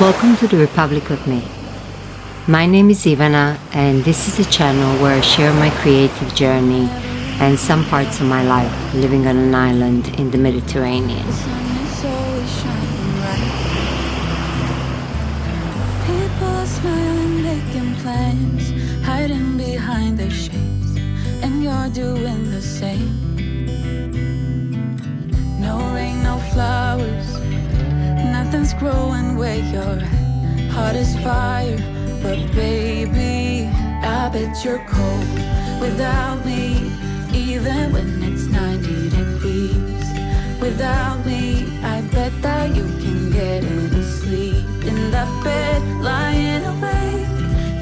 Welcome to the Republic of Me. My name is Ivana, and this is a channel where I share my creative journey and some parts of my life living on an island in the Mediterranean. People are smiling, making plans, hiding behind their shades, and you're doing the same. No rain, no flowers, nothing's growing where you're at. Heart is fire, but baby, I bet you're cold without me. Even when it's 90 degrees, without me, I bet that you can get any sleep in that bed, lying awake.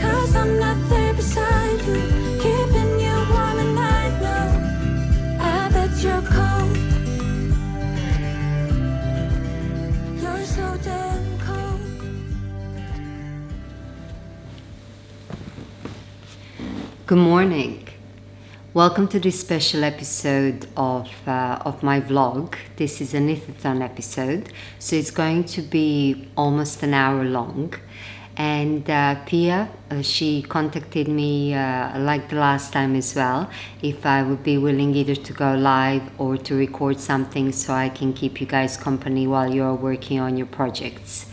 'Cause I'm not there beside you, keeping you warm, and I know I bet you're cold. You're so damn cold. Good morning. Welcome to this special episode of my vlog. This is a Knitathon episode, so it's going to be almost an hour long. And Pia, she contacted me like the last time as well, if I would be willing either to go live or to record something so I can keep you guys company while you're working on your projects.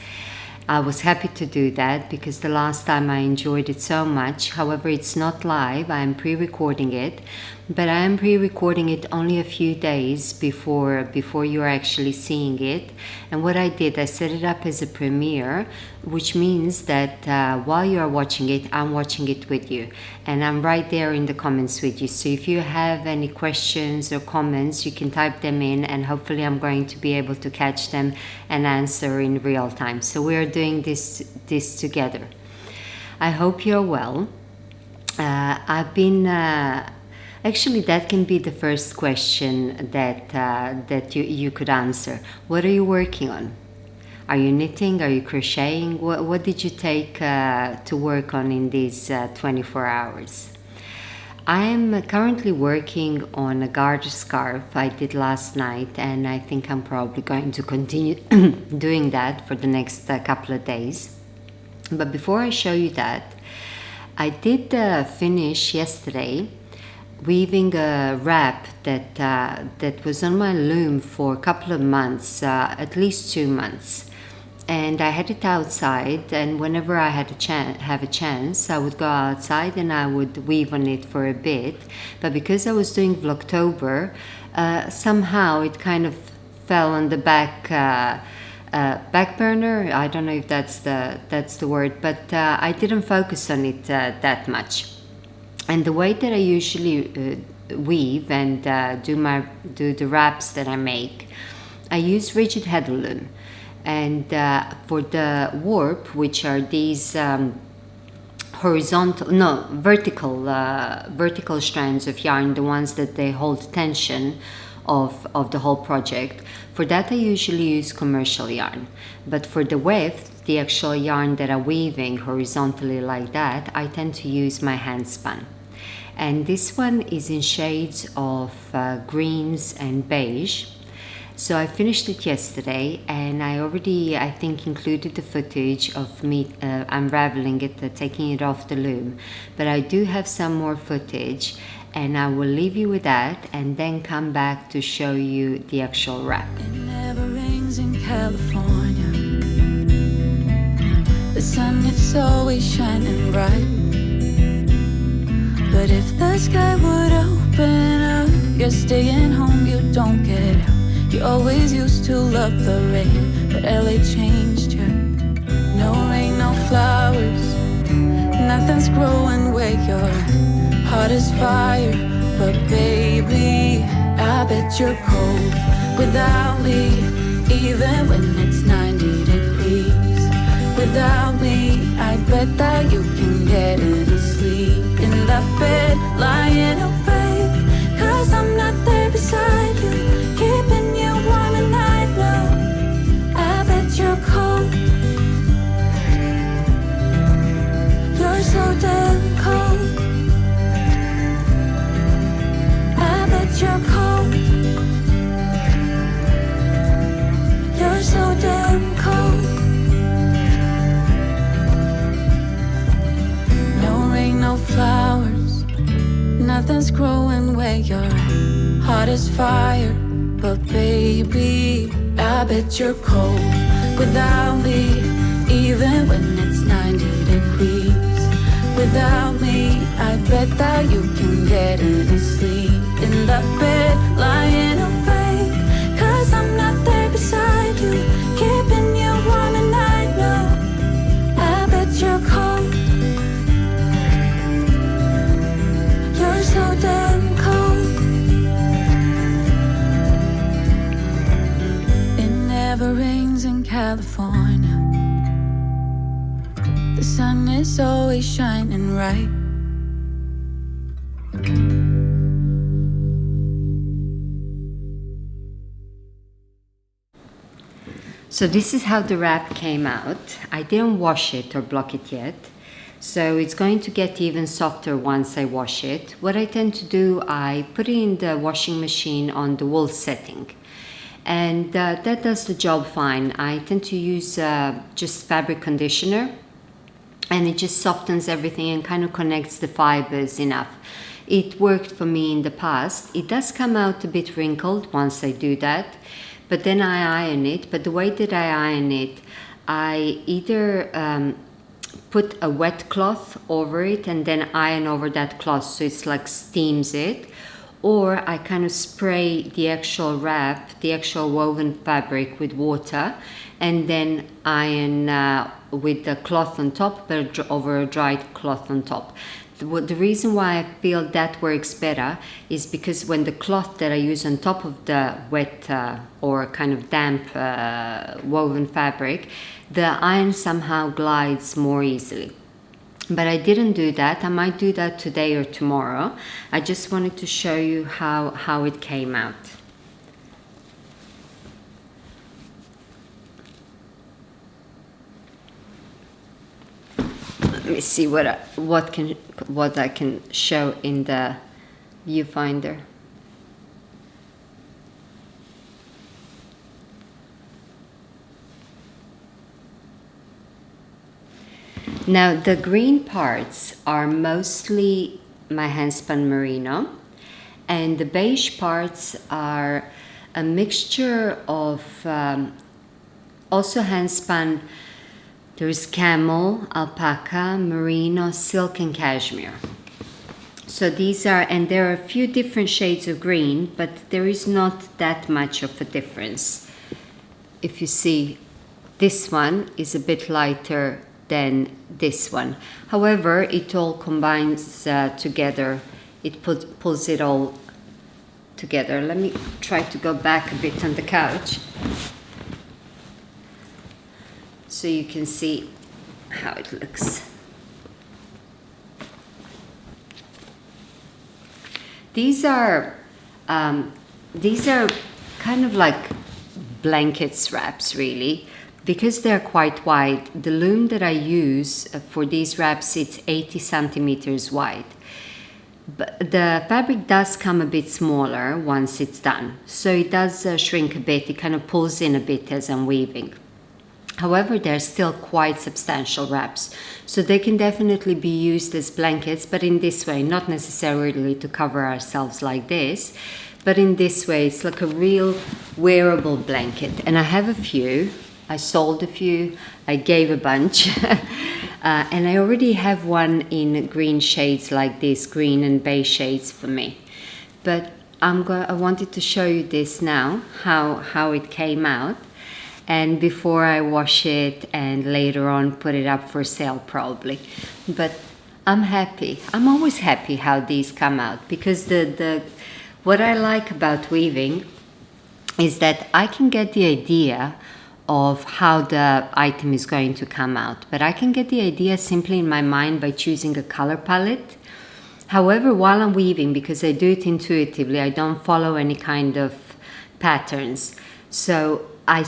I was happy to do that because the last time I enjoyed it so much. However, it's not live. I am pre-recording it, but I am pre-recording it only a few days before you're actually seeing it. And what I did, I set it up as a premiere, which means that while you're watching it, I'm watching it with you, and I'm right there in the comments with you. So if you have any questions or comments, you can type them in, and hopefully I'm going to be able to catch them and answer in real time. So we're doing this together. I hope you're well. I've been actually, that can be the first question that you could answer. What are you working on? Are you knitting? Are you crocheting? What did you take to work on in these 24 hours? I am currently working on a garter scarf I did last night, and I think I'm probably going to continue doing that for the next couple of days. But before I show you that, I did finish yesterday weaving a wrap that was on my loom for a couple of months, at least 2 months. And I had it outside, and whenever I had have a chance, I would go outside and I would weave on it for a bit. But because I was doing Vlogtober, somehow it kind of fell on the back burner. I don't know if that's the word, but I didn't focus on it that much. And the way that I usually weave and do the wraps that I make, I use rigid heddle loom. And for the warp, which are these vertical strands of yarn, the ones that they hold tension of the whole project, for that I usually use commercial yarn. But for the weft, the actual yarn that I'm weaving horizontally like that, I tend to use my hand spun. And this one is in shades of greens and beige. So I finished it yesterday, and I already, I think, included the footage of me unraveling it, taking it off the loom. But I do have some more footage, and I will leave you with that and then come back to show you the actual wrap. It never rains in California. The sun is always shining bright. But if the sky would open up, you're staying home, you don't get out. You always used to love the rain, but LA changed you. No rain, no flowers, nothing's growing where you're at. Heart is fire, but baby, I bet you're cold without me. Even when it's 90 degrees, without me, I bet that you can get any sleep in that bed, lying awake. 'Cause I'm not there beside you, keeping you warm, and I know I bet you're cold. You're so damn cold. I bet you're cold. You're so damn cold. no flowers, nothing's growing where you're at. Heart is fire, but baby, I bet you're cold without me. Even when it's 90 degrees without me, I bet that you can get any sleep in the bed, lying awake. 'Cause I'm not there beside you, keeping you warm, and I know I bet you're cold. You're so damn cold. It never rains in California. The sun is always shining bright. So this is how the wrap came out. I didn't wash it or block it yet. So it's going to get even softer once I wash it. What I tend to do, I put it in the washing machine on the wool setting. And that does the job fine. I tend to use just fabric conditioner, and it just softens everything and kind of connects the fibers enough. It worked for me in the past. It does come out a bit wrinkled once I do that, but then I iron it. But the way that I iron it, I either put a wet cloth over it and then iron over that cloth, so it's like steams it, or I kind of spray the actual wrap, the actual woven fabric with water, and then iron with the cloth on top, but over a dried cloth on top. The reason why I feel that works better is because when the cloth that I use on top of the wet or kind of damp woven fabric, the iron somehow glides more easily. But I didn't do that. I might do that today or tomorrow. I just wanted to show you how it came out. Let me see what I can show in the viewfinder. Now the green parts are mostly my handspun merino, and the beige parts are a mixture of also handspun. There's camel, alpaca, merino, silk, and cashmere. So these are, and there are a few different shades of green, but there is not that much of a difference. If you see, this one is a bit lighter than this one. However, it all combines together. It pulls it all together. Let me try to go back a bit on the couch, so you can see how it looks. These are kind of like blanket wraps, really, because they're quite wide. The loom that I use for these wraps, it's 80 centimeters wide. But the fabric does come a bit smaller once it's done, so it does shrink a bit. It kind of pulls in a bit as I'm weaving. However, they're still quite substantial wraps, so they can definitely be used as blankets, but in this way, not necessarily to cover ourselves like this, but in this way, it's like a real wearable blanket. And I have a few. I sold a few, I gave a bunch, and I already have one in green shades like this, green and beige shades for me. But I wanted to show you this now, how it came out. And before I wash it and later on put it up for sale probably. But I'm happy. I'm always happy how these come out, because what I like about weaving is that I can get the idea of how the item is going to come out, but I can get the idea simply in my mind by choosing a color palette. However, while I'm weaving, because I do it intuitively, I don't follow any kind of patterns. So I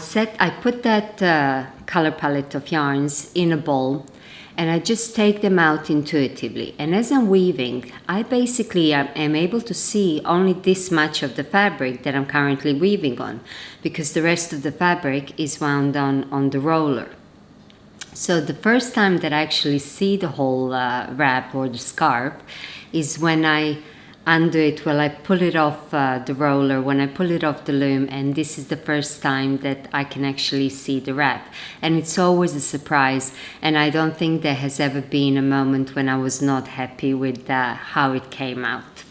put that color palette of yarns in a bowl, and I just take them out intuitively. And as I'm weaving, I basically am able to see only this much of the fabric that I'm currently weaving on, because the rest of the fabric is wound on the roller. So the first time that I actually see the whole wrap or the scarf is when I undo it. Well, I pull it off the roller, when I pull it off the loom, and this is the first time that I can actually see the wrap. And it's always a surprise, and I don't think there has ever been a moment when I was not happy with how it came out.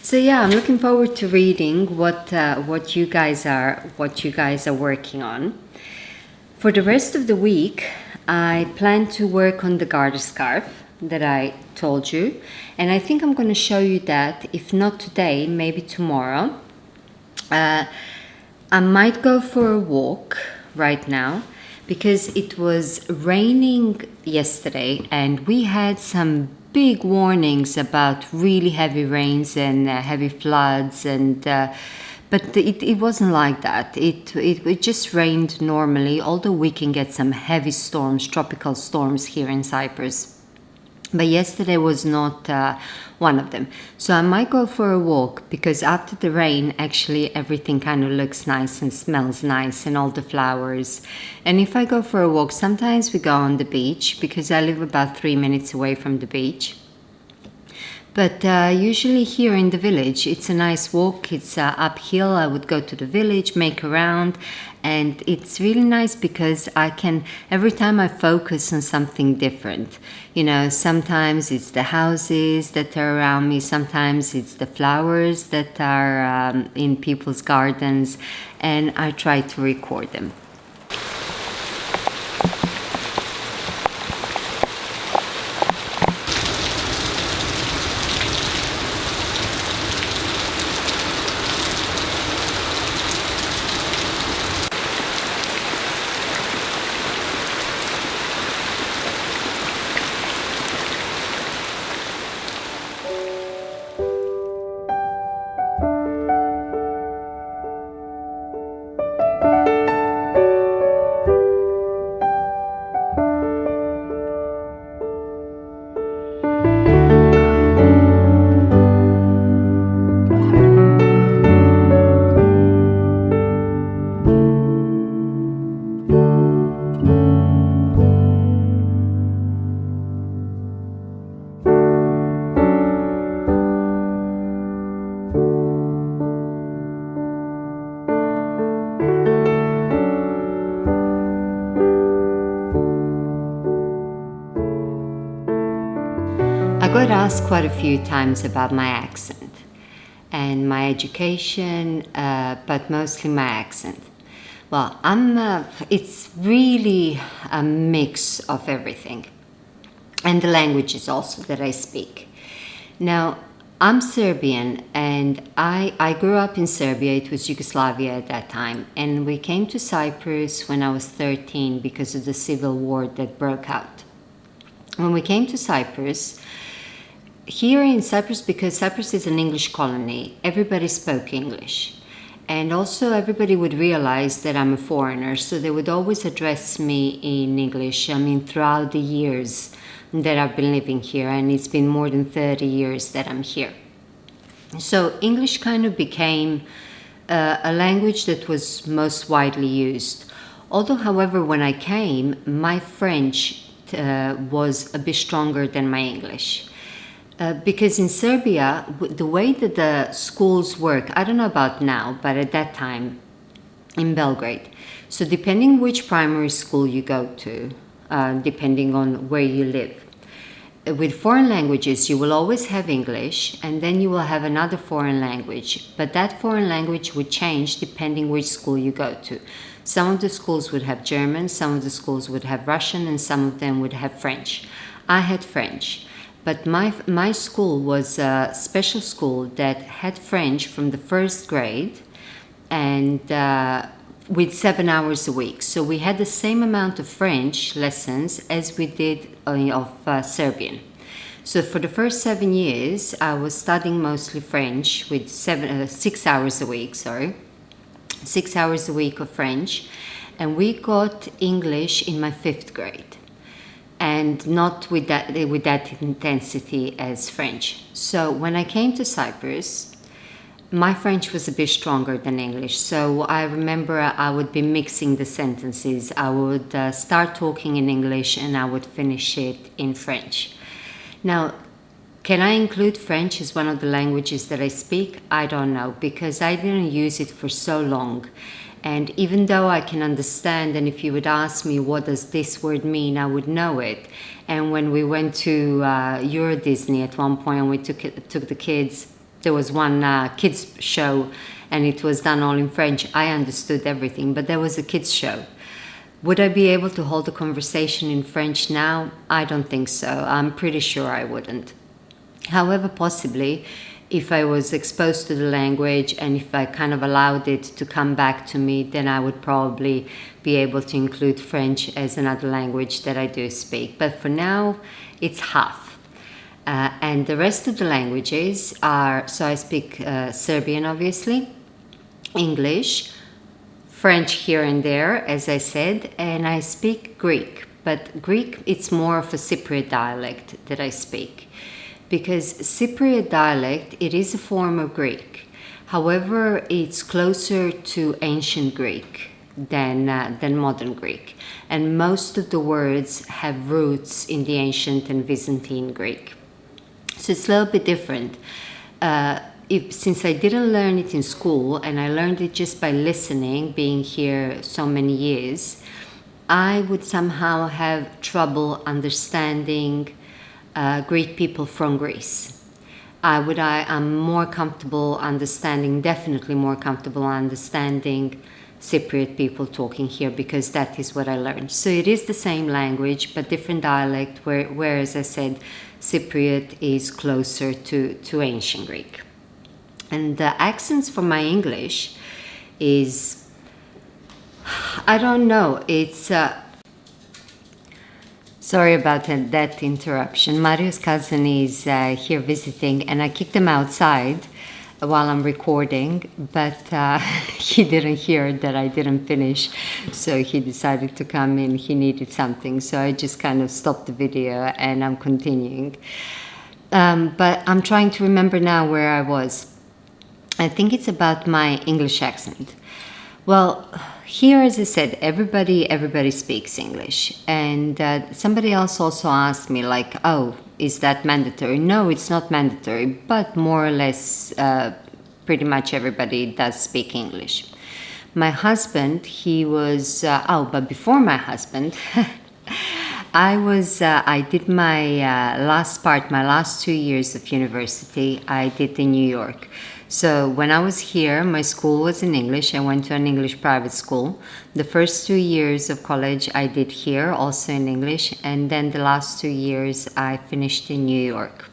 So yeah, I'm looking forward to reading what you guys are working on. For the rest of the week, I plan to work on the garter scarf that I told you, and I think I'm going to show you that, if not today, maybe tomorrow. I might go for a walk right now because it was raining yesterday and we had some big warnings about really heavy rains and heavy floods, and but it wasn't like that. It just rained normally, although we can get some heavy storms, tropical storms here in Cyprus. But yesterday was not one of them. So I might go for a walk because after the rain, actually everything kind of looks nice and smells nice, and all the flowers. And if I go for a walk, sometimes we go on the beach because I live about 3 minutes away from the beach. But usually here in the village, it's a nice walk. It's uphill. I would go to the village, make a round, and it's really nice because I can, every time I focus on something different. You know, sometimes it's the houses that are around me, sometimes it's the flowers that are in people's gardens, and I try to record them. I got asked quite a few times about my accent and my education, but mostly my accent. Well, it's really a mix of everything, and the languages also that I speak. Now, I'm Serbian, and I grew up in Serbia. It was Yugoslavia at that time, and we came to Cyprus when I was 13 because of the civil war that broke out. When we came to Cyprus, here in Cyprus, because Cyprus is an English colony, everybody spoke English. And also everybody would realize that I'm a foreigner, so they would always address me in English. I mean, throughout the years that I've been living here, and it's been more than 30 years that I'm here. So English kind of became a language that was most widely used. Although, however, when I came, my French was a bit stronger than my English. Because in Serbia, the way that the schools work, I don't know about now, but at that time in Belgrade, so depending which primary school you go to, depending on where you live, with foreign languages, you will always have English, and then you will have another foreign language, but that foreign language would change depending which school you go to. Some of the schools would have German, some of the schools would have Russian, and some of them would have French. I had French. But my school was a special school that had French from the first grade, and with 7 hours a week. So we had the same amount of French lessons as we did of Serbian. So for the first 7 years, I was studying mostly French with 6 hours a week, 6 hours a week of French. And we got English in my 5th grade. And not with that intensity as French. So when I came to Cyprus, my French was a bit stronger than English. So I remember I would be mixing the sentences. I would start talking in English and I would finish it in French. Now, can I include French as one of the languages that I speak? I don't know, because I didn't use it for so long. And even though I can understand, and if you would ask me what does this word mean, I would know it. And when we went to Euro Disney at one point and we took the kids, there was one kids show and it was done all in French. I understood everything, but there was a kids show. Would I be able to hold a conversation in French now? I don't think so. I'm pretty sure I wouldn't. However, possibly, if I was exposed to the language and if I kind of allowed it to come back to me, then I would probably be able to include French as another language that I do speak. But for now, it's half. And the rest of the languages are, so I speak Serbian, obviously, English, French here and there, as I said, and I speak Greek. But Greek, it's more of a Cypriot dialect that I speak. Because Cypriot dialect, it is a form of Greek. However, it's closer to ancient Greek than modern Greek. And most of the words have roots in the ancient and Byzantine Greek. So it's a little bit different. Since I didn't learn it in school and I learned it just by listening, being here so many years, I would somehow have trouble understanding Greek people from Greece. I'm more comfortable understanding, definitely more comfortable understanding Cypriot people talking here because that is what I learned. So it is the same language but different dialect, where as I said, Cypriot is closer to ancient Greek. And the accents for my English is, I don't know, it's... Sorry about that interruption. Mario's cousin is here visiting and I kicked him outside while I'm recording, but he didn't hear that I didn't finish, so he decided to come in. He needed something, so I just kind of stopped the video and I'm continuing. But I'm trying to remember now where I was. I think it's about my English accent. Well, here, as I said, everybody speaks English. And somebody else also asked me, like, oh, is that mandatory? No, it's not mandatory, but more or less pretty much everybody does speak English. My husband, he was, but before my husband, I did my last 2 years of university, I did in New York. So when I was here, my school was in English. I went to an English private school. The first 2 years of college I did here, also in English. And then the last 2 years I finished in New York.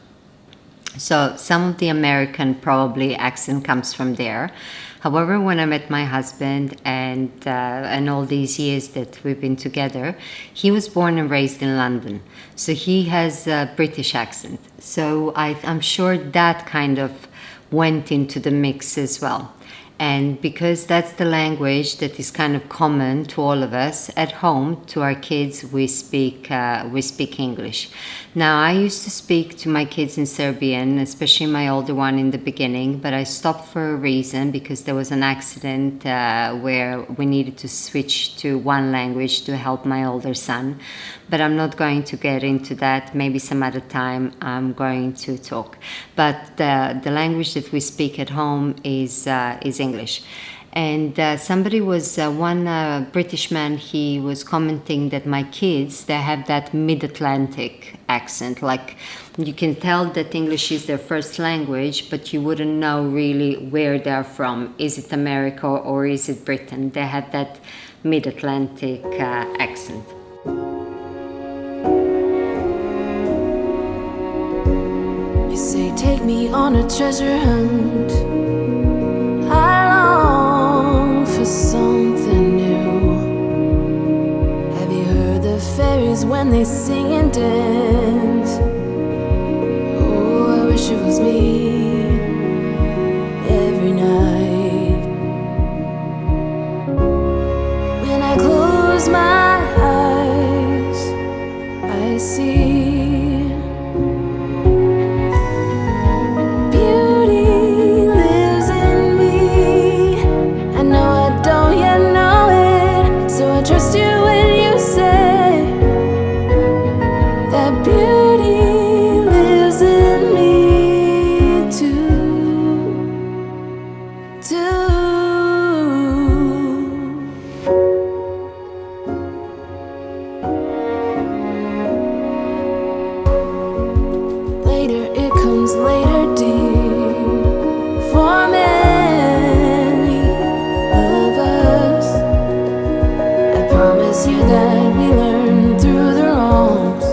So some of the American probably accent comes from there. However, when I met my husband and all these years that we've been together, he was born and raised in London. So he has a British accent. So I'm sure that kind of went into the mix as well. And because that's the language that is kind of common to all of us at home, to our kids, we speak English. Now, I used to speak to my kids in Serbian, especially my older one in the beginning, but I stopped for a reason because there was an accident where we needed to switch to one language to help my older son. But I'm not going to get into that. Maybe some other time I'm going to talk. But the language that we speak at home is English. And somebody was, one British man, he was commenting that my kids, they have that mid-Atlantic accent. Like, you can tell that English is their first language, but you wouldn't know really where they're from. Is it America or is it Britain? They have that mid-Atlantic accent. You say, take me on a treasure hunt. I long for something new. Have you heard the fairies when they sing and dance? Oh, I wish it was me every night. When I close my eyes, I see beauty lives in Beauty lives in me too. Later, it comes later, dear. For many of us, I promise you that we learn through the wrongs,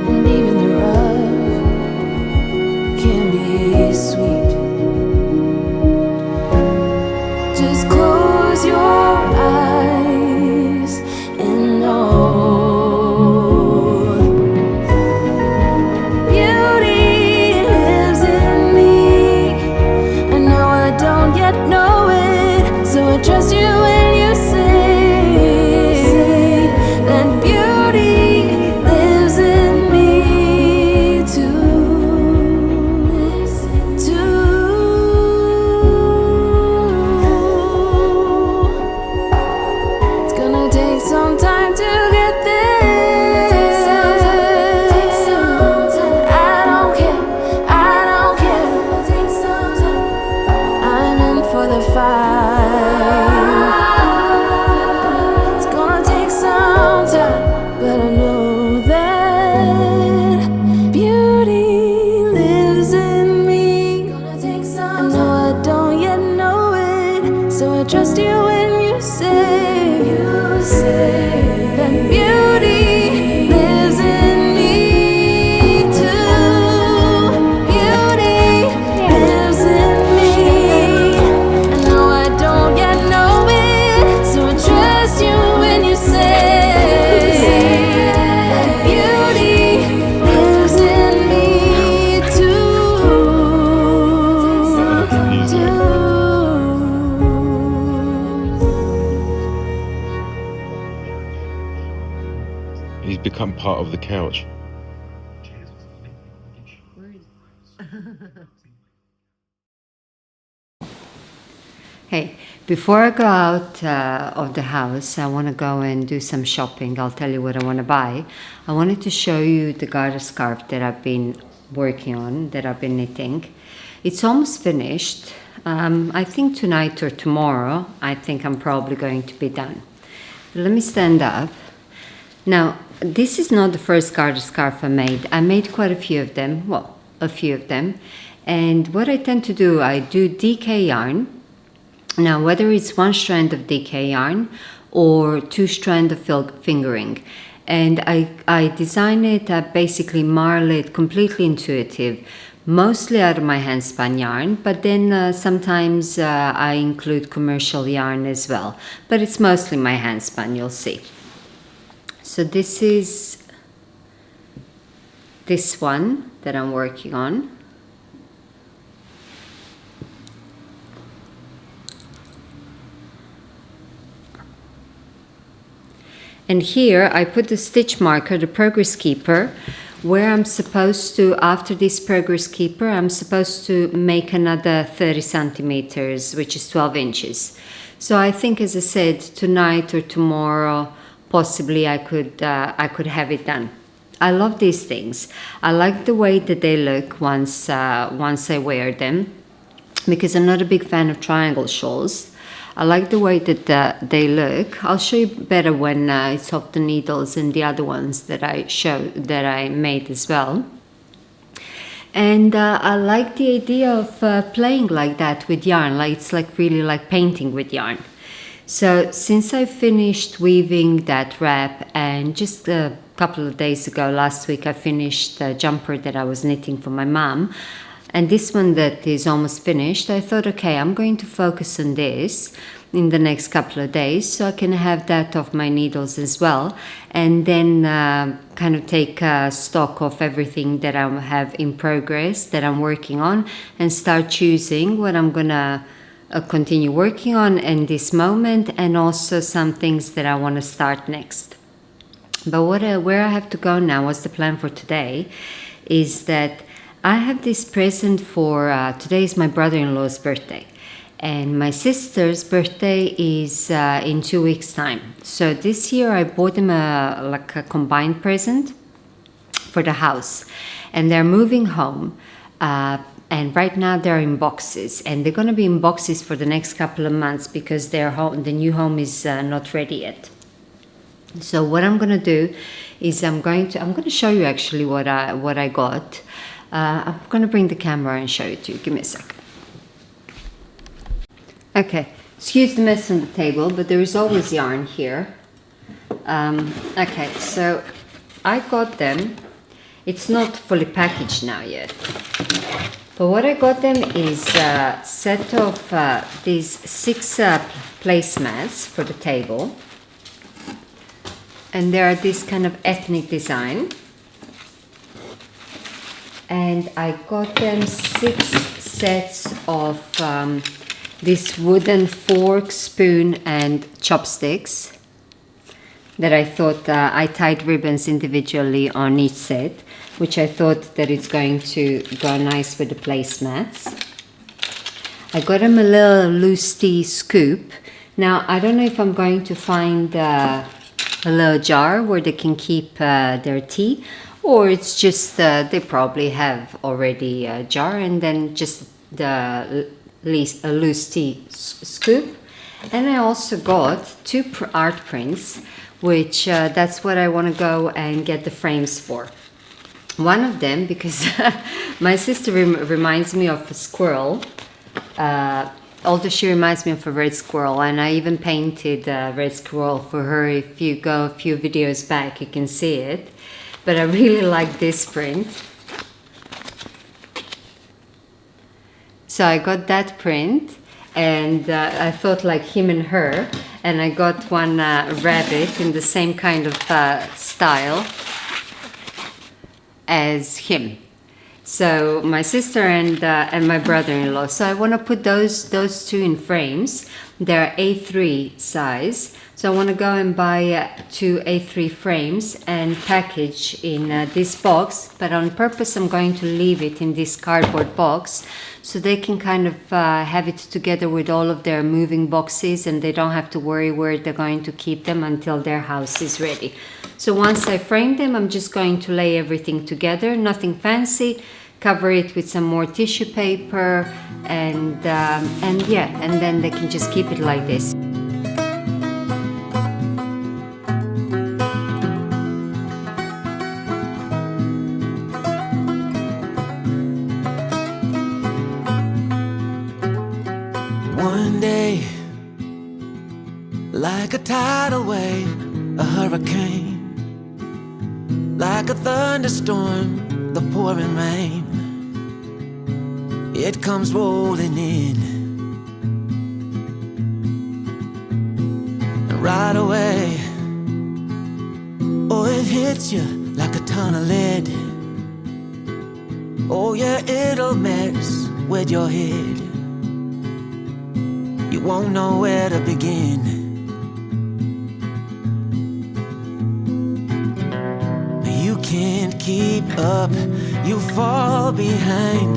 and even the rough can be sweet. Just close your eyes and know. Beauty lives in me. I know I don't yet know it, so I trust you when you say that beauty lives in me too. It's gonna take some time to get there. I don't care, I don't care. I'm in for the fight. It's gonna take some time, but I know that beauty lives in me. I know I don't yet know it, so I trust you when you say that beauty lives in me too. Beauty lives in me. I know I don't yet know it, so I trust you when you say that beauty lives in me He's become part of the couch. Hey, before I go out of the house, I want to go and do some shopping. I'll tell you what I want to buy. I wanted to show you the garter scarf that I've been working on, that I've been knitting. It's almost finished. I think tonight or tomorrow, I think I'm probably going to be done. Let me stand up. Now, this is not the first garter scarf I made. I made quite a few of them. Well, a few of them. And what I tend to do, I do DK yarn. Now, whether it's one strand of DK yarn or two strands of fingering, and I design it, basically marl it completely intuitive, mostly out of my handspun yarn, but then sometimes I include commercial yarn as well, but it's mostly my handspun, you'll see. So this is this one that I'm working on. And here I put the stitch marker, the progress keeper, where I'm supposed to, after this progress keeper, I'm supposed to make another 30 centimeters, which is 12 inches. So I think, as I said, tonight or tomorrow, possibly I could have it done. I love these things. I like the way that they look once I wear them, because I'm not a big fan of triangle shawls. I like the way that they look. I'll show you better when it's off the needles and the other ones that I made as well. And I like the idea of playing like that with yarn. Like it's like really like painting with yarn. So since I finished weaving that wrap, and just a couple of days ago, last week, I finished the jumper that I was knitting for my mom. And this one that is almost finished, I thought, okay, I'm going to focus on this in the next couple of days so I can have that off my needles as well. And then kind of take stock of everything that I have in progress, that I'm working on, and start choosing what I'm going to continue working on in this moment, and also some things that I want to start next. But where I have to go now, what's the plan for today, is that I have this present for, today is my brother-in-law's birthday, and my sister's birthday is in 2 weeks' time. So this year I bought them a combined present. for the house, and they're moving home. And right now they're in boxes, and they're going to be in boxes for the next couple of months because their home, the new home, is not ready yet. So what I'm going to do is I'm going to show you actually what I got. I'm going to bring the camera and show it to you. Give me a sec. Okay, excuse the mess on the table, but there is always yarn here. Okay, so I got them. It's not fully packaged now yet. But what I got them is a set of these 6 placemats for the table. And they are this kind of ethnic design. And I got them 6 sets of this wooden fork, spoon and chopsticks that I thought I tied ribbons individually on each set, which I thought that it's going to go nice with the placemats. I got them a little loose tea scoop. Now I don't know if I'm going to find a little jar where they can keep their tea, or it's just they probably have already a jar and then just a loose tea scoop. And I also got 2 art prints, which that's what I want to go and get the frames for. One of them, because my sister reminds me of a squirrel, although she reminds me of a red squirrel, and I even painted a red squirrel for her. If you go a few videos back, you can see it. But I really like this print. So I got that print, and I thought like him and her, and I got one rabbit in the same kind of style as him. So my sister and my brother-in-law. So I want to put those 2 in frames. They're A3 size. So I want to go and buy 2 A3 frames and package in this box. But on purpose, I'm going to leave it in this cardboard box so they can kind of have it together with all of their moving boxes, and they don't have to worry where they're going to keep them until their house is ready. So once I frame them, I'm just going to lay everything together, nothing fancy, cover it with some more tissue paper, and yeah, and then they can just keep it like this. One day, like a tidal wave, a hurricane, like a thunderstorm, the pouring rain, it comes rolling in, and right away, oh, it hits you like a ton of lead. Oh yeah, it'll mess with your head. You won't know where to begin. You can't keep up, you fall behind.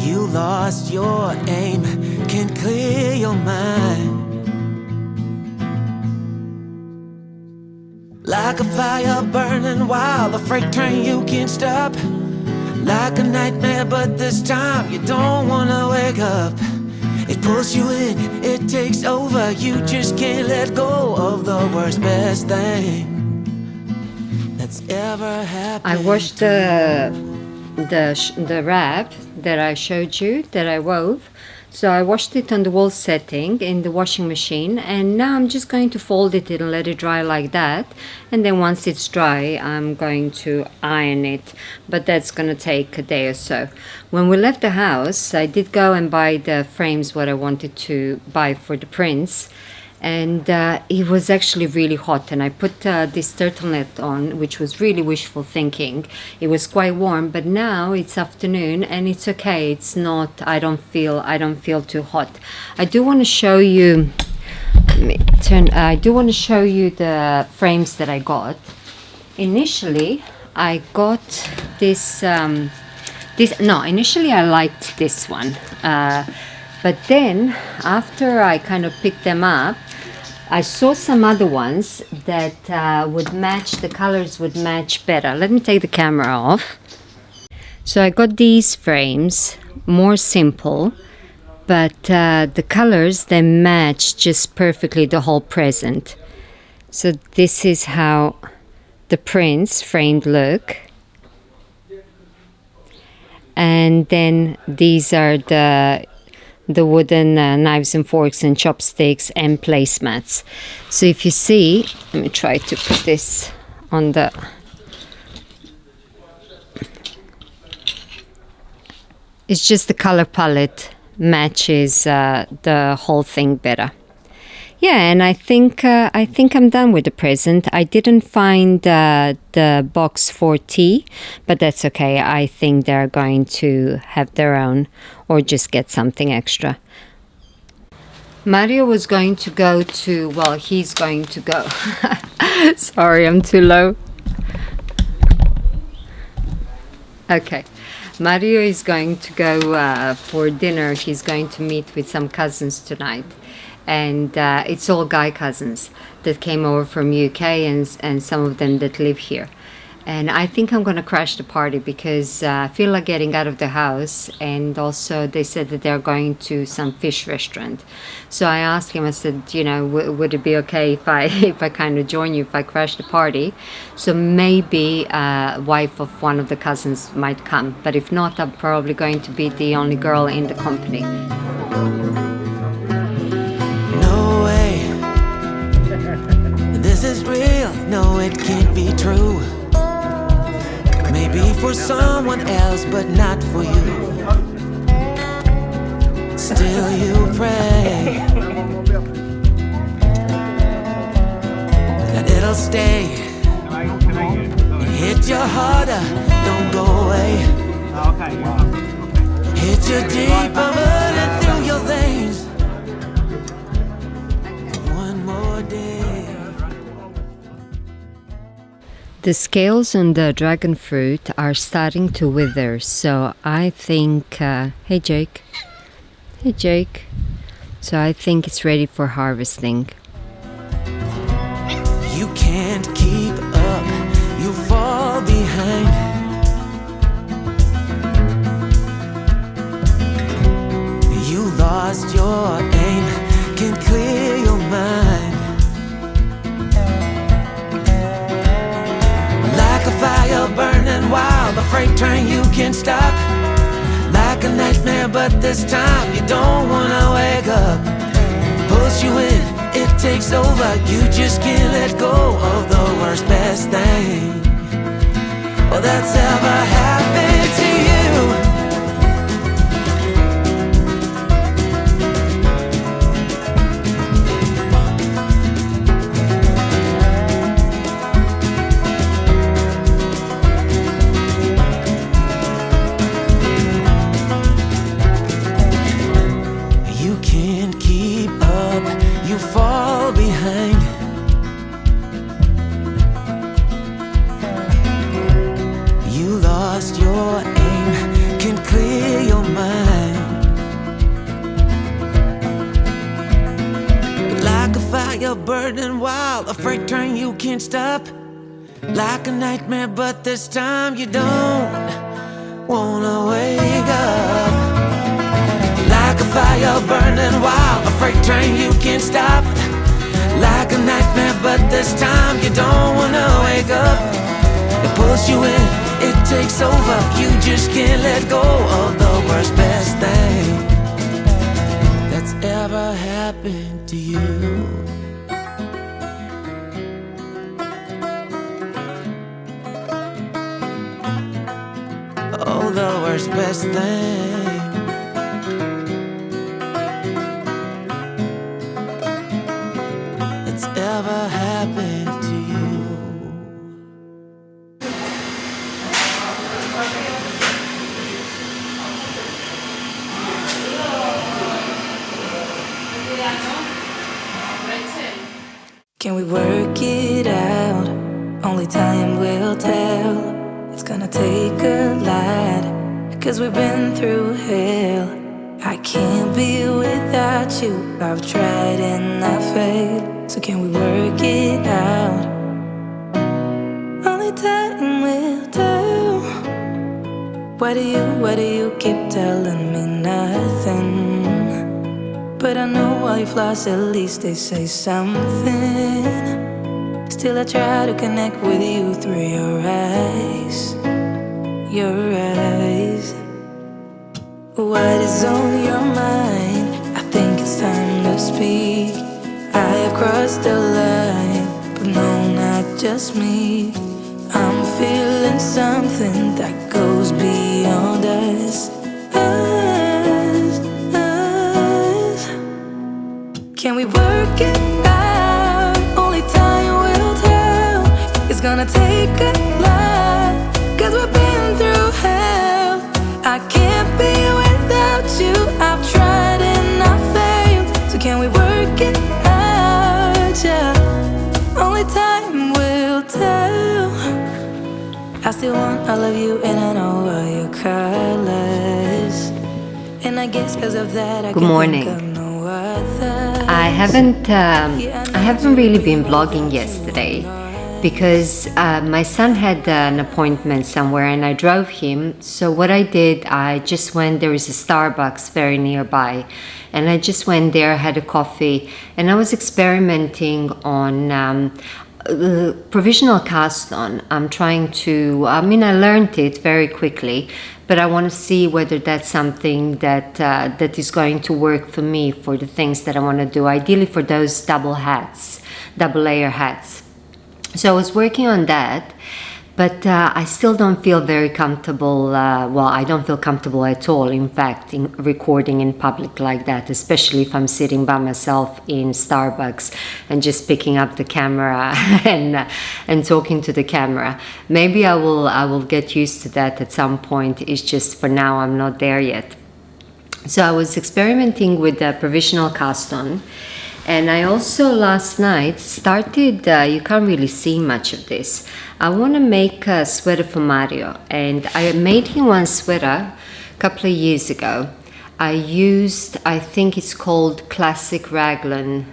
You lost your aim, can't clear your mind. Like a fire burning wild, a freight train you can't stop. Like a nightmare, but this time you don't wanna wake up. It pulls you in, it takes over. You just can't let go of the worst, best thing that's ever happened. I washed the wrap that I showed you, that I wove. So I washed it on the wall setting in the washing machine, and now I'm just going to fold it and let it dry like that. And then once it's dry, I'm going to iron it, but that's going to take a day or so. When we left the house, I did go and buy the frames what I wanted to buy for the prints, and it was actually really hot, and I put this turtleneck on, which was really wishful thinking. It was quite warm, but now it's afternoon and it's okay. It's not, I don't feel too hot. I do want to show you, I do want to show you the frames that I got. Initially I got this initially I liked this one, but then after I kind of picked them up, I saw some other ones that would match, the colors would match better. Let me take the camera off. So I got these frames, more simple, but the colors, they match just perfectly the whole present. So this is how the prints framed look. And then these are the wooden knives and forks and chopsticks and placemats. So if you see, let me try to put this on the... It's just the color palette matches the whole thing better. Yeah, and I think I'm done with the present. I didn't find the box for tea, but that's okay. I think they're going to have their own or just get something extra. Mario was going to go to, well, he's going to go. Sorry, I'm too low. Okay. Mario is going to go for dinner. He's going to meet with some cousins tonight. And it's all guy cousins that came over from UK and some of them that live here. And I think I'm going to crash the party because I feel like getting out of the house. And also they said that they're going to some fish restaurant. So I asked him, I said, you know, would it be okay if I kind of join you, if I crash the party? So maybe wife of one of the cousins might come. But if not, I'm probably going to be the only girl in the company. This is real, no it can't be true. Maybe for someone else but not for you. Still you pray that it'll stay and hit you harder, don't go away. Hit you deeper and through your veins. One more day. The scales on the dragon fruit are starting to wither, so I think, hey Jake, so I think it's ready for harvesting. You can't keep up, you fall behind. You lost your aim, can't clear your mind. Like a fire burning wild, a freight train you can't stop. Like a nightmare, but this time you don't wanna wake up. Pulls you in, it takes over, you just can't let go of the worst, best thing that's ever happened to you. Fall behind. You lost your aim, can't clear your mind. Like a fire burning wild, a freight train you can't stop. Like a nightmare, but this time you don't wanna wake up. Like a fire burning wild, a freight train you can't stop. Like a nightmare, but this time you don't wanna wake up. It pulls you in, it takes over, you just can't let go of the worst, best thing that's ever happened to you. Oh, the worst, best thing ever happened to you. Can we work it out? Only time will tell. It's gonna take a lot, 'cause we've been through hell. I can't be without you. I've tried and I failed. So can we work it out? Only time will tell. Why do you keep telling me nothing? But I know all your flaws, at least they say something. Still I try to connect with you through your eyes. Your eyes. What is on your mind? I think it's time to speak. I have crossed the line, but no, not just me. I'm feeling something that goes beyond us. Can we work it out? Only time will tell. It's gonna take a lot, 'cause we've been through hell. I can't be without you. I've tried and I failed. So can we work it out? Yeah. Only time will tell. I still want all of you and I know all your colors. And I guess 'cause of that I Good can morning. think of no other. I haven't really been vlogging yesterday because my son had an appointment somewhere and I drove him. So what I did, I just went, there is a Starbucks very nearby, and I just went there, had a coffee, and I was experimenting on provisional cast on. I'm trying to, I learned it very quickly, but I want to see whether that's something that is going to work for me for the things that I want to do, ideally for those double layer hats. So I was working on that, but I still don't feel very comfortable. Well, I don't feel comfortable at all, in fact, in recording in public like that, especially if I'm sitting by myself in Starbucks and just picking up the camera and talking to the camera. Maybe I will get used to that at some point. It's just for now I'm not there yet. So I was experimenting with the provisional cast on. And I also last night started, you can't really see much of this. I want to make a sweater for Mario, and I made him one sweater a couple of years ago. I used, I think it's called Classic Raglan.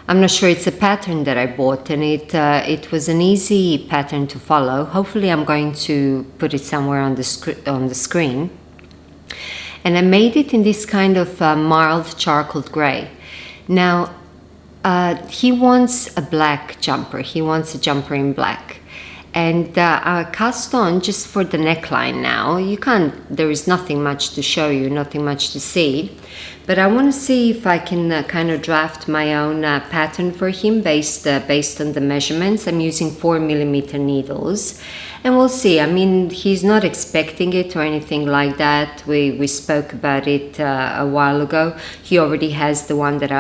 I'm not sure, it's a pattern that I bought, and it was an easy pattern to follow. Hopefully I'm going to put it somewhere on the screen. And I made it in this kind of marled charcoal gray. Now, he wants a black jumper. He wants a jumper in black. And I cast on just for the neckline now. You can't, there is nothing much to show you, nothing much to see. But I want to see if I can kind of draft my own pattern for him based on the measurements. I'm using 4mm needles. And we'll see. I mean, he's not expecting it or anything like that. We spoke about it a while ago. He already has the one that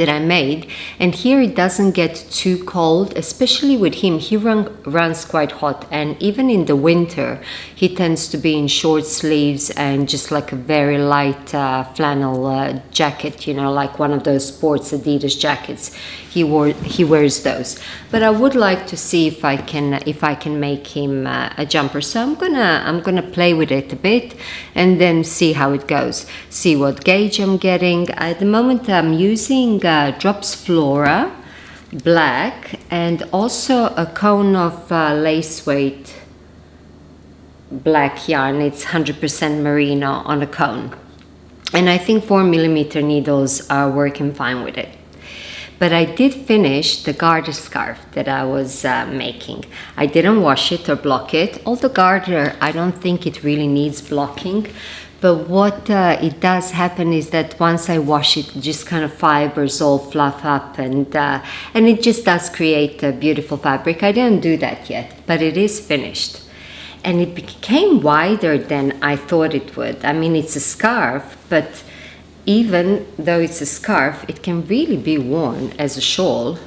I made, and here it doesn't get too cold, especially with him. He runs quite hot, and even in the winter he tends to be in short sleeves and just like a very light flannel jacket, you know, like one of those sports Adidas jackets. He wears those. But I would like to see if I can make him a jumper. So I'm gonna play with it a bit and then see how it goes. See what gauge I'm getting. At the moment I'm using Drops Flora black and also a cone of lace weight black yarn. It's 100% merino on a cone, and I think 4mm needles are working fine with it. But I did finish the garter scarf that I was making. I didn't wash it or block it. Although garter, I don't think it really needs blocking. But what it does happen is that once I wash it, just kind of fibers all fluff up, and it just does create a beautiful fabric. I didn't do that yet, but it is finished. And it became wider than I thought it would. I mean, it's a scarf, but even though it's a scarf, it can really be worn as a shawl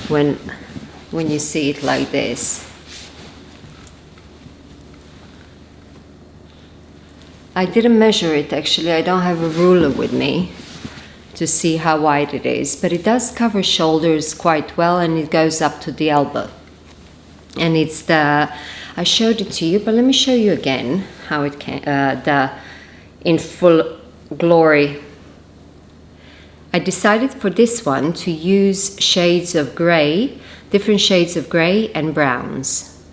when you see it like this. I didn't measure it actually. I don't have a ruler with me to see how wide it is, but it does cover shoulders quite well, and it goes up to the elbow. And it's I showed it to you, but let me show you again how it can, in full glory. I decided for this one to use shades of gray, different shades of gray and browns.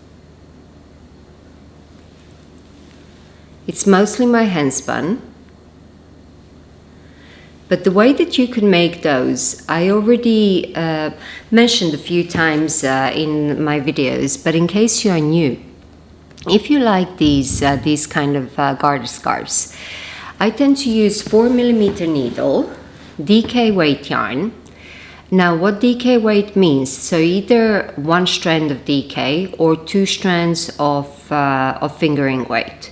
It's mostly my hand spun, but the way that you can make those, I already mentioned a few times in my videos, but in case you are new, if you like these kind of garter scarves, I tend to use 4mm needle, DK weight yarn. Now what DK weight means, so either one strand of DK or 2 strands of fingering weight,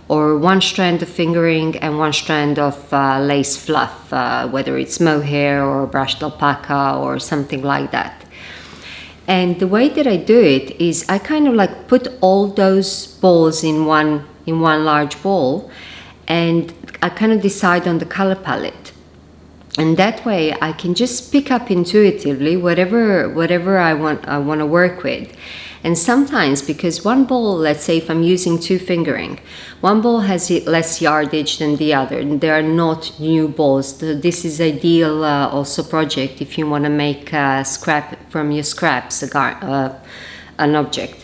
or 1 strand of fingering and 1 strand of lace fluff, whether it's mohair or brushed alpaca or something like that. And the way that I do it is I kind of like put all those balls in one large ball, and I kind of decide on the color palette. And that way I can just pick up intuitively whatever I want to work with. And sometimes, because one ball, let's say if I'm using 2 fingering, one ball has less yardage than the other, and they are not new balls. This is ideal also project if you want to make scrap from your scraps an object.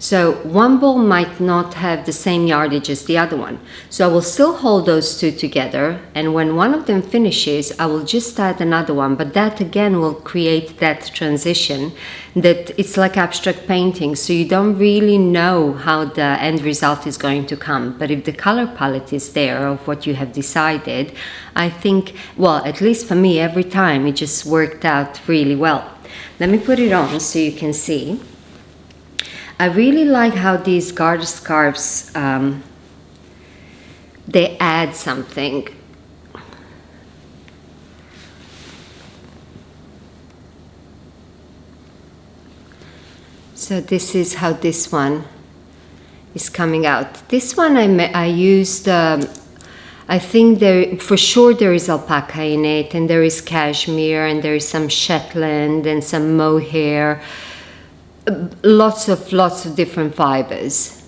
So one ball might not have the same yardage as the other one. So I will still hold those 2 together, and when one of them finishes, I will just add another one. But that again will create that transition that it's like abstract painting. So you don't really know how the end result is going to come. But if the color palette is there of what you have decided, I think, well, at least for me, every time it just worked out really well. Let me put it on so you can see. I really like how these garter scarves, they add something. So this is how this one is coming out. This one I used, I think for sure there is alpaca in it, and there is cashmere, and there is some Shetland and some mohair. Lots of different fibers,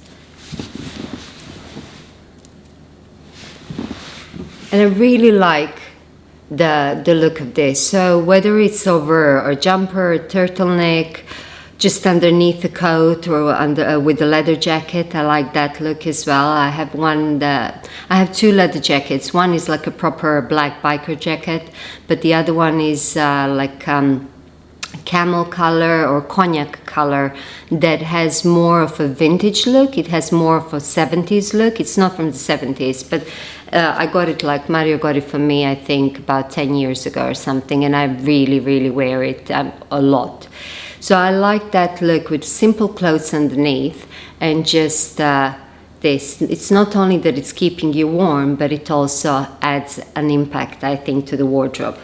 and I really like the look of this. So whether it's over a jumper, a turtleneck, just underneath the coat, or under with a leather jacket, I like that look as well. I have 2 leather jackets. One is like a proper black biker jacket, but the other one is like camel color or cognac color that has more of a vintage look. It has more of a 70s look. It's not from the 70s, but I got it, like Mario got it for me, I think about 10 years ago or something, and I really wear it a lot. So I like that look with simple clothes underneath, and just this. It's not only that it's keeping you warm, but it also adds an impact, I think, to the wardrobe.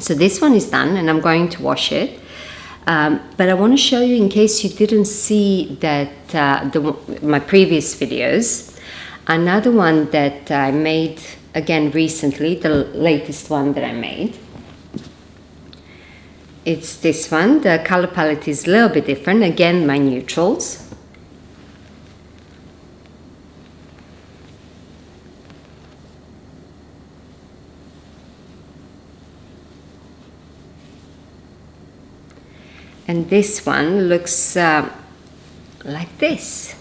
So this one is done, and I'm going to wash it. But I want to show you, in case you didn't see that my previous videos, another one that I made again recently, the latest one that I made. It's this one. The color palette is a little bit different. Again, my neutrals. And this one looks like this.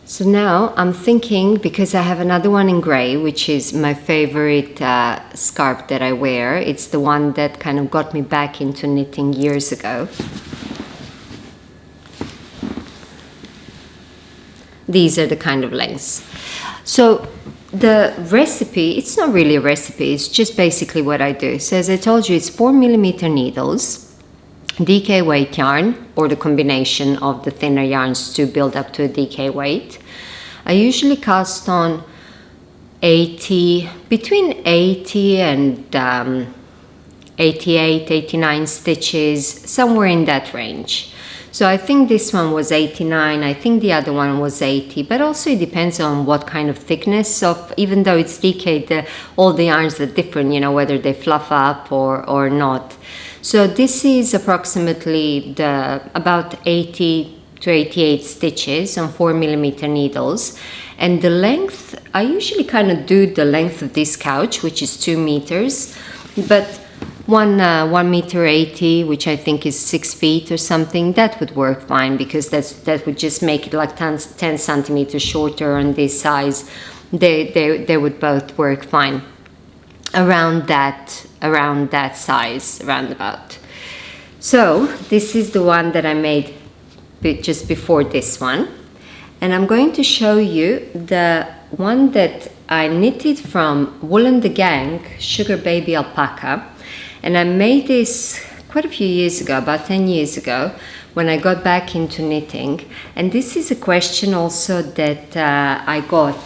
So now I'm thinking, because I have another one in gray, which is my favorite scarf that I wear. It's the one that kind of got me back into knitting years ago. These are the kind of lengths. So the recipe, it's not really a recipe, it's just basically what I do. So as I told you, it's 4mm needles, DK weight yarn, or the combination of the thinner yarns to build up to a DK weight. I usually cast on between 80 and 88, 89 stitches, somewhere in that range. So I think this one was 89, I think the other one was 80, but also it depends on what kind of thickness of, even though it's decayed, all the yarns are different, you know, whether they fluff up or not. So this is approximately about 80 to 88 stitches on 4mm needles. And the length, I usually kind of do the length of this couch, which is 2 meters, but 1 meter 80, which I think is 6 feet or something, that would work fine, because that would just make it like 10 centimeters shorter on this size. They would both work fine around that size, around about. So this is the one that I made just before this one, and I'm going to show you the one that I knitted from Wool and the Gang Sugar Baby Alpaca. And I made this quite a few years ago, about 10 years ago, when I got back into knitting. And this is a question also that I got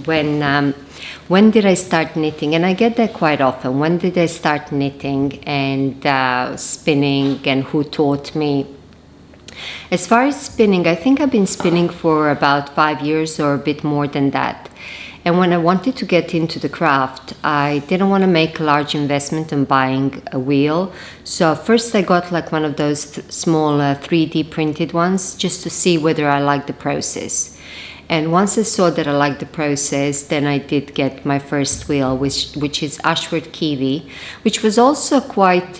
when did I start knitting? And I get that quite often. When did I start knitting and spinning, and who taught me? As far as spinning, I think I've been spinning for about 5 years or a bit more than that. And when I wanted to get into the craft, I didn't want to make a large investment in buying a wheel. So first I got like one of those small 3D printed ones, just to see whether I liked the process. And once I saw that I liked the process, then I did get my first wheel, which is Ashworth Kiwi, which was also quite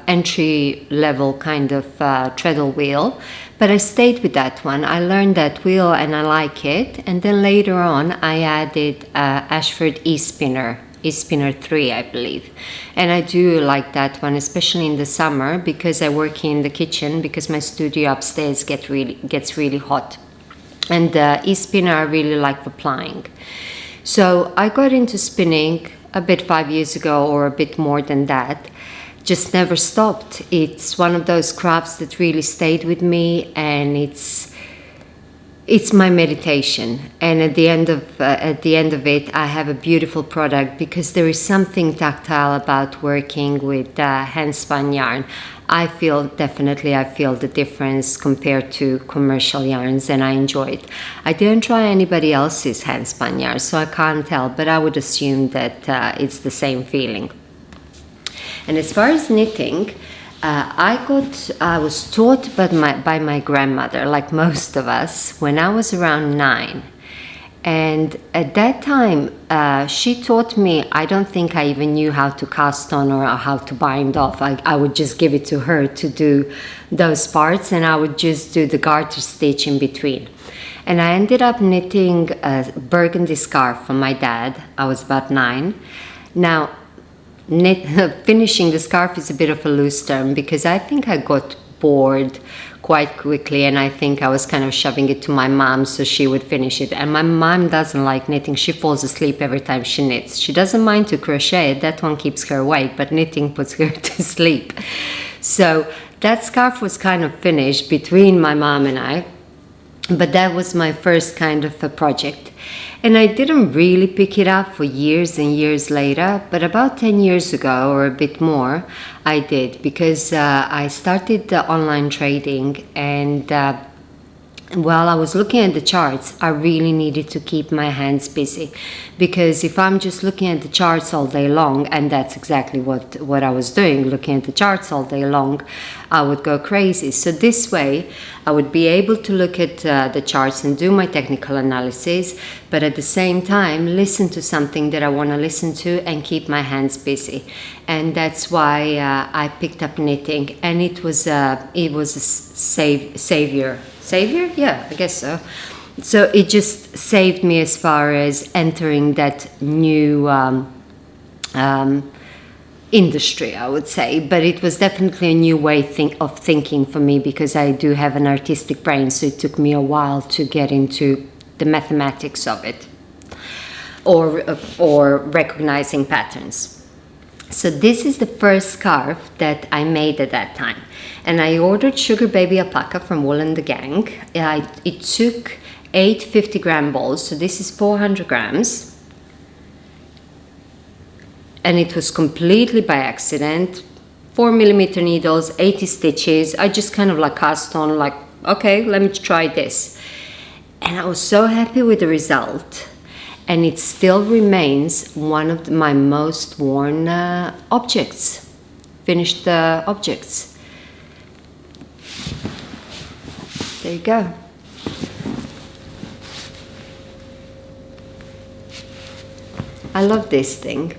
entry level kind of treadle wheel. But I stayed with that one. I learned that wheel and I like it. And then later on, I added Ashford E-Spinner 3, I believe. And I do like that one, especially in the summer, because I work in the kitchen, because my studio upstairs gets really hot. And E-Spinner I really like for plying. So I got into spinning a bit 5 years ago, or a bit more than that. Just never stopped. It's one of those crafts that really stayed with me, and it's my meditation. And at the end of it, I have a beautiful product, because there is something tactile about working with hand spun yarn. I feel the difference compared to commercial yarns, and I enjoy it. I didn't try anybody else's hand spun yarn, so I can't tell, but I would assume that it's the same feeling. And as far as knitting, I was taught by my grandmother, like most of us, when I was around 9. And at that time, she taught me, I don't think I even knew how to cast on or how to bind off. I would just give it to her to do those parts, and I would just do the garter stitch in between. And I ended up knitting a burgundy scarf for my dad. I was about 9. Now, finishing the scarf is a bit of a loose term, because I think I got bored quite quickly, and I think I was kind of shoving it to my mom so she would finish it. And my mom doesn't like knitting. She falls asleep every time she knits. She doesn't mind to crochet. That one keeps her awake, but knitting puts her to sleep. So that scarf was kind of finished between my mom and I, but that was my first kind of a project. And I didn't really pick it up for years and years later, but about 10 years ago or a bit more, I did, because I started online trading, and while I was looking at the charts, I really needed to keep my hands busy, because if I'm just looking at the charts all day long, and that's exactly what I was doing, looking at the charts all day long, I would go crazy. So this way, I would be able to look at the charts and do my technical analysis, but at the same time, listen to something that I want to listen to and keep my hands busy. And that's why I picked up knitting, and it was a savior. Savior? Yeah, I guess so. So it just saved me as far as entering that new industry, I would say. But it was definitely a new way of thinking for me, because I do have an artistic brain, so it took me a while to get into the mathematics of it, or recognizing patterns. So this is the first scarf that I made at that time. And I ordered Sugar Baby Alpaca from Wool and the Gang. It took 8 50-gram balls, so this is 400 grams. And it was completely by accident. 4mm needles, 80 stitches. I just kind of like cast on like okay, let me try this. And I was so happy with the result. And it still remains one of my most worn objects, finished objects. There you go. I love this thing.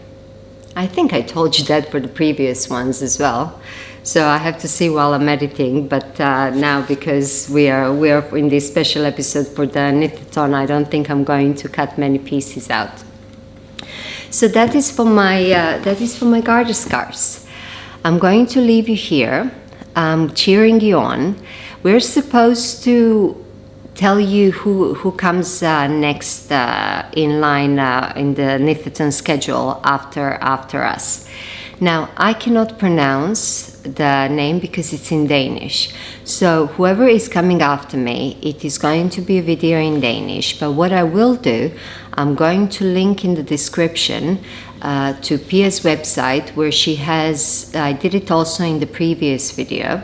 I think I told you that for the previous ones as well. So I have to see while I'm editing, but now because we are in this special episode for the Knitathon, I don't think I'm going to cut many pieces out. So that is for my garter scarves. I'm going to leave you here. I'm cheering you on. We're supposed to tell you who comes next in line in the Knitathon schedule after us. Now, I cannot pronounce the name because it's in Danish. So whoever is coming after me, it is going to be a video in Danish. But what I will do, I'm going to link in the description to Pia's website where she has, I did it also in the previous video,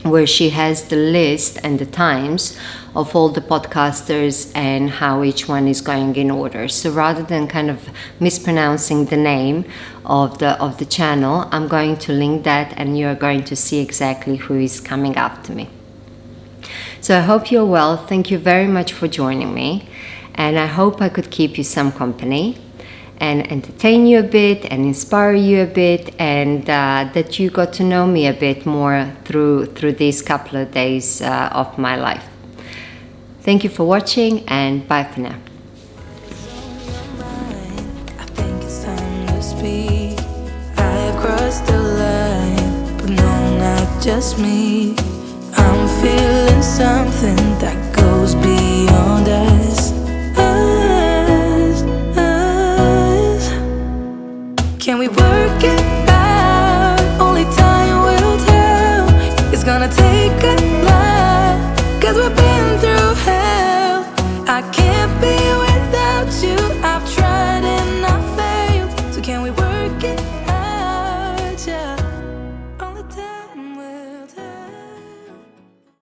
where she has the list and the times of all the podcasters and how each one is going in order. So rather than kind of mispronouncing the name of the channel, I'm going to link that and you're going to see exactly who is coming after me. So I hope you're well. Thank you very much for joining me. And I hope I could keep you some company and entertain you a bit and inspire you a bit, and that you got to know me a bit more through these couple of days of my life. Thank you for watching, and bye for now. I think it's time to speak. I have crossed the line, but no, not just me. I'm feeling something that goes beyond us. Can we work it out? Only time will tell. It's gonna take us